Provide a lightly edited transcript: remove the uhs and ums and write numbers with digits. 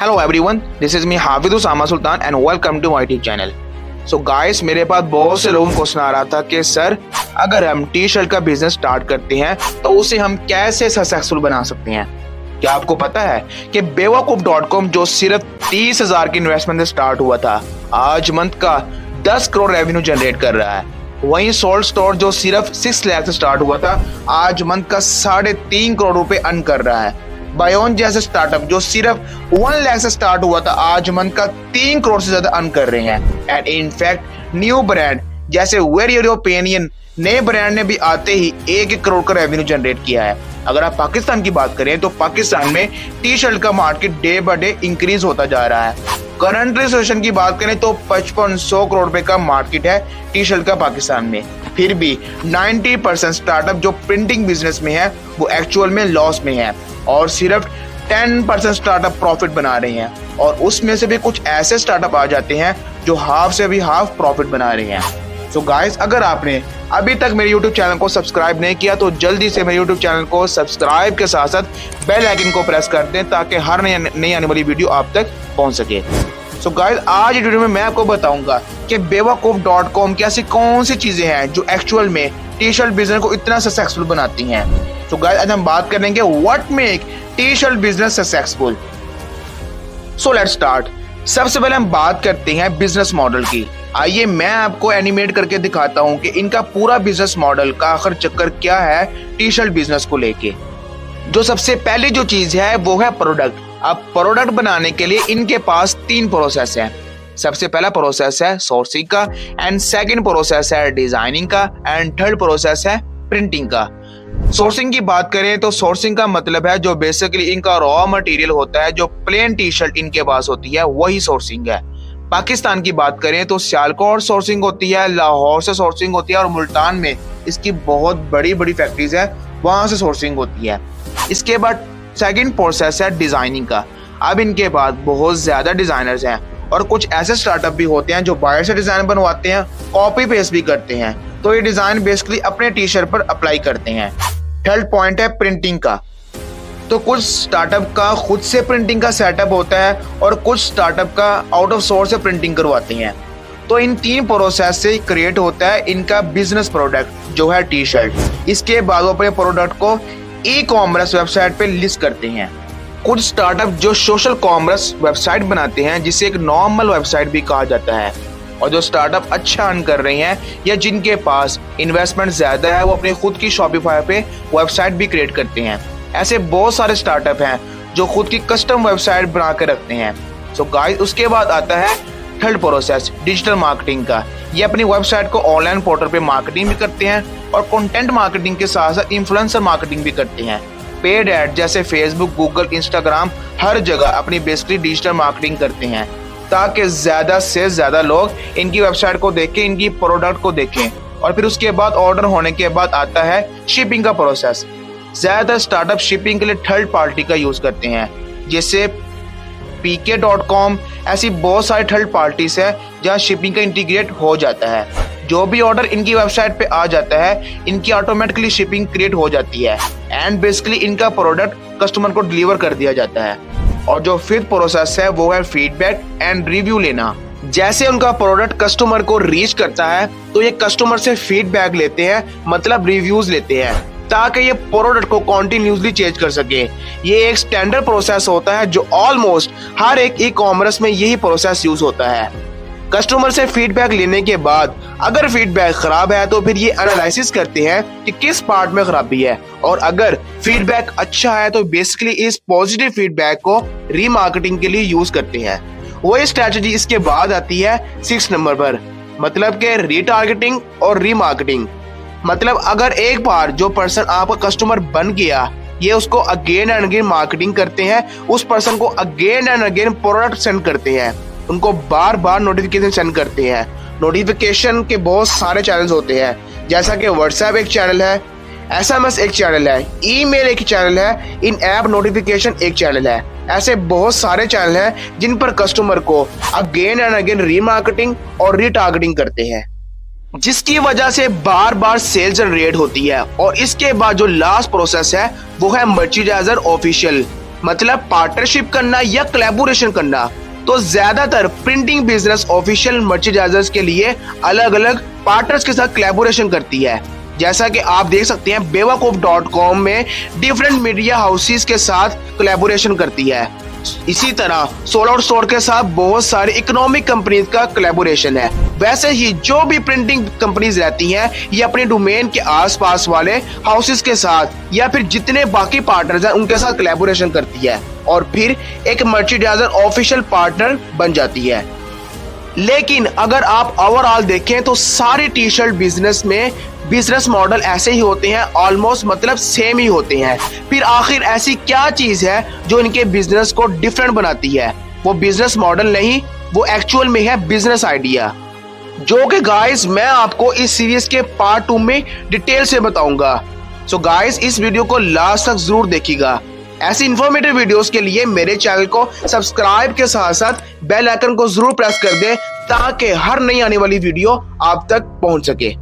Hello everyone, this is me Hafiz Usama Sultan and welcome to my YouTube channel. So guys, मेरे पास बहुत से लोगों को क्वेश्चन आ रहा था कि सर, अगर हम टी शर्ट का बिजनेस स्टार्ट करते हैं तो उसे हम कैसे सक्सेसफुल बना सकते हैं। क्या आपको पता है कि बेवकूफ.com जो सिर्फ 30,000 की इन्वेस्टमेंट से स्टार्ट हुआ था, आज मंथ का 10 करोड़ रेवेन्यू जनरेट कर रहा है। वहीं सोल्ड स्टोर जो सिर्फ 6 लाख से स्टार्ट हुआ था, आज मंथ का 3.5 करोड़ रुपए अर्न कर रहा है। बायोन जैसे स्टार्टअप जो सिर्फ 1 लाख से स्टार्ट हुआ था, आज मंथ का 3 करोड़ से ज्यादा अर्न कर रहे हैं। एंड इनफैक्ट न्यू ब्रांड जैसे वेयर योर ओपिनियन, नए ब्रांड ने भी आते ही 1 करोड़ का रेवेन्यू जनरेट किया है। अगर आप पाकिस्तान की बात करें तो पाकिस्तान में टी शर्ट का market day by day increase होता जा रहा है। करंट सिचुएशन की बात करें तो 5500 करोड़ रुपए का मार्केट है टी शर्ट का पाकिस्तान में। फिर भी 90% स्टार्टअप जो प्रिंटिंग बिजनेस में है वो एक्चुअल में लॉस में है और सिर्फ 10% स्टार्टअप प्रॉफिट बना रहे हैं। और उसमें से भी कुछ ऐसे स्टार्टअप आ जाते हैं जो हाफ से भी हाफ प्रॉफिट बना रहे हैं। सो गाइस, अगर आपने अभी तक मेरे YouTube चैनल को सब्सक्राइब नहीं किया तो जल्दी से मेरे YouTube चैनल को सब्सक्राइब के साथ साथ बेल आइकन को प्रेस कर दें ताकि हर नई आने वाली वीडियो आप तक पहुंच सके। सो गाइस, आज वीडियो में मैं आपको बताऊंगा कि बेवकूफ.com की ऐसी कौन सी चीजें हैं जो एक्चुअल में टी शर्ट बिजनेस को इतना सक्सेसफुल बनाती हैं। सो गाइस, आज हम बात करेंगे what make tea shirt business successful. So let's start. सबसे पहले हम बात करते हैं बिजनेस मॉडल की। आइए मैं आपको एनिमेट करके दिखाता हूं कि इनका पूरा बिजनेस मॉडल का आखिर चक्कर क्या है टी शर्ट बिजनेस को लेके। जो सबसे पहली जो चीज है वो है प्रोडक्ट। अब प्रोडक्ट बनाने के लिए इनके पास 3 प्रोसेस है। सबसे पहला प्रोसेस है सोर्सिंग का, एंड सेकंड प्रोसेस है डिजाइनिंग का, एंड थर्ड प्रोसेस है प्रिंटिंग का। सोर्सिंग की बात करें तो सोर्सिंग का मतलब है जो बेसिकली इनका रॉ मटेरियल होता है, जो प्लेन टी शर्ट इनके पास होती है वही सोर्सिंग है। पाकिस्तान की बात करें तो सियालकोट सोर्सिंग होती है, लाहौर से सोर्सिंग होती है और मुल्तान में इसकी बहुत बड़ी बड़ी फैक्ट्रीज है, वहां से सोर्सिंग होती है। इसके बाद सेकंड प्रोसेस है डिजाइनिंग का। अब इनके पास बहुत ज्यादा डिजाइनर्स हैं और कुछ ऐसे स्टार्टअप भी होते हैं जो बाहर से डिजाइन बनवाते हैं, कॉपी पेस्ट भी करते हैं, तो ये डिजाइन बेसिकली अपने टी शर्ट पर अप्लाई करते हैं। थर्ड पॉइंट है प्रिंटिंग का। तो कुछ स्टार्टअप का खुद से प्रिंटिंग का सेटअप होता है और कुछ स्टार्टअप का आउट ऑफ सोर्स से प्रिंटिंग करवाते हैं। तो इन 3 प्रोसेस से क्रिएट होता है इनका बिजनेस प्रोडक्ट जो है टी शर्ट। इसके बाद वो अपने प्रोडक्ट को ई कॉमर्स वेबसाइट पे लिस्ट करते हैं। कुछ स्टार्टअप जो सोशल कॉमर्स वेबसाइट बनाते हैं जिसे एक नॉर्मल वेबसाइट भी कहा जाता है, और जो स्टार्टअप अच्छा अर्न कर रहे हैं या जिनके पास इन्वेस्टमेंट ज्यादा है वो अपनी खुद की शॉपिफाई पे वेबसाइट भी क्रिएट करते हैं। ऐसे बहुत सारे स्टार्टअप हैं जो खुद की कस्टम वेबसाइट बना के रखते हैं। सो गाइस, उसके बाद आता है थर्ड प्रोसेस डिजिटल मार्केटिंग का। ये अपनी वेबसाइट को ऑनलाइन पोर्टल पे मार्केटिंग भी करते हैं और कंटेंट मार्केटिंग के साथ साथ इन्फ्लुएंसर मार्केटिंग भी करते हैं। पेड एड जैसे फेसबुक, गूगल, इंस्टाग्राम, हर जगह अपनी बेसिकली डिजिटल मार्केटिंग करते हैं ताकि ज्यादा से ज्यादा लोग इनकी वेबसाइट को देखें, इनकी प्रोडक्ट को देखें। और फिर उसके बाद ऑर्डर होने के बाद आता है शिपिंग का प्रोसेस। ज्यादातर स्टार्टअप शिपिंग के लिए थर्ड पार्टी का यूज करते हैं, जैसे pk.com। ऐसी बहुत सारी थर्ड पार्टीज है जहाँ शिपिंग का इंटीग्रेट हो जाता है। जो भी ऑर्डर इनकी वेबसाइट पे आ जाता है, इनकी ऑटोमेटिकली शिपिंग क्रिएट हो जाती है एंड बेसिकली इनका प्रोडक्ट कस्टमर को डिलीवर कर दिया जाता है। और जो फिफ्थ प्रोसेस है वो है फीडबैक एंड रिव्यू लेना। जैसे उनका प्रोडक्ट कस्टमर को रीच करता है तो ये कस्टमर से फीडबैक लेते हैं, मतलब रिव्यूज लेते हैं, ताकि ये प्रोडक्ट को कॉन्टिन्यूसली चेंज कर सके। ये एक स्टैंडर्ड प्रोसेस होता है जो ऑलमोस्ट हर एक ई कॉमर्स में यही प्रोसेस यूज होता है। कस्टमर से फीडबैक लेने के बाद अगर फीडबैक खराब है तो फिर ये एनालिसिस करते हैं कि किस पार्ट में खराबी है, और अगर फीडबैक अच्छा है तो बेसिकली इस पॉजिटिव फीडबैक को रीमार्केटिंग के लिए यूज करते हैं। वही स्ट्रेटजी इसके बाद आती है 6 नंबर पर, मतलब के रीटारगेटिंग और रीमार्केटिंग। मतलब अगर एक बार जो पर्सन आपका कस्टमर बन गया, ये उसको अगेन एंड अगेन मार्केटिंग करते हैं, उस पर्सन को again and again product send करते हैं, उनको बार बार नोटिफिकेशन सेंड करते हैं। नोटिफिकेशन के बहुत सारे चैनल्स होते हैं, जैसा कि व्हाट्सएप एक चैनल है, SMS एक चैनल है, ईमेल एक चैनल है, इन ऐप नोटिफिकेशन एक चैनल है। ऐसे बहुत सारे चैनल हैं जिन पर कस्टमर को अगेन एंड अगेन रीमार्केटिंग और रीटारगेटिंग करते हैं, जिसकी वजह से बार बार सेल जनरेट होती है। और इसके बाद जो लास्ट प्रोसेस है वो है मर्चेंडाइजर ऑफिशियल। मतलब पार्टनरशिप करना या कोलैबोरेशन करना। तो ज्यादातर प्रिंटिंग बिजनेस ऑफिशियल मर्चेंडाइजर्स के लिए अलग अलग पार्टनर्स के साथ कोलैबोरेशन करती है। जैसा कि आप देख सकते हैं बेवकूफ.com में डिफरेंट मीडिया हाउसेस के साथ कोलैबोरेशन करती है। इसी तरह सोल्ड आउट स्टोर के साथ बहुत सारी इकोनॉमिक कंपनीज का कोलैबोरेशन है। वैसे ही जो भी प्रिंटिंग कंपनीज रहती हैं ये अपने डोमेन के आसपास वाले हाउसेस के साथ या फिर जितने बाकी पार्टनर्स हैं उनके साथ कोलैबोरेशन करती है और फिर एक मर्चेंडाइजर ऑफिशियल पार्टनर बन जाती है। लेकिन अगर आप ओवरऑल देखें तो सारे टी शर्ट बिजनेस में बिजनेस मॉडल ऐसे ही होते हैं, ऑलमोस्ट मतलब सेम ही होते हैं। फिर आखिर ऐसी क्या चीज है जो इनके बिजनेस को डिफरेंट बनाती है? वो बिजनेस मॉडल नहीं, वो एक्चुअल में है बिजनेस आइडिया, जो कि गाइस मैं आपको इस सीरीज के पार्ट 2 में डिटेल से बताऊंगा। सो गाइस इस वीडियो को लास्ट तक जरूर देखिएगा। ऐसी इंफॉर्मेटिव वीडियोस के लिए मेरे चैनल को सब्सक्राइब के साथ साथ बेल आइकन को जरूर प्रेस कर दें ताकि हर नई आने वाली वीडियो आप तक पहुंच सके।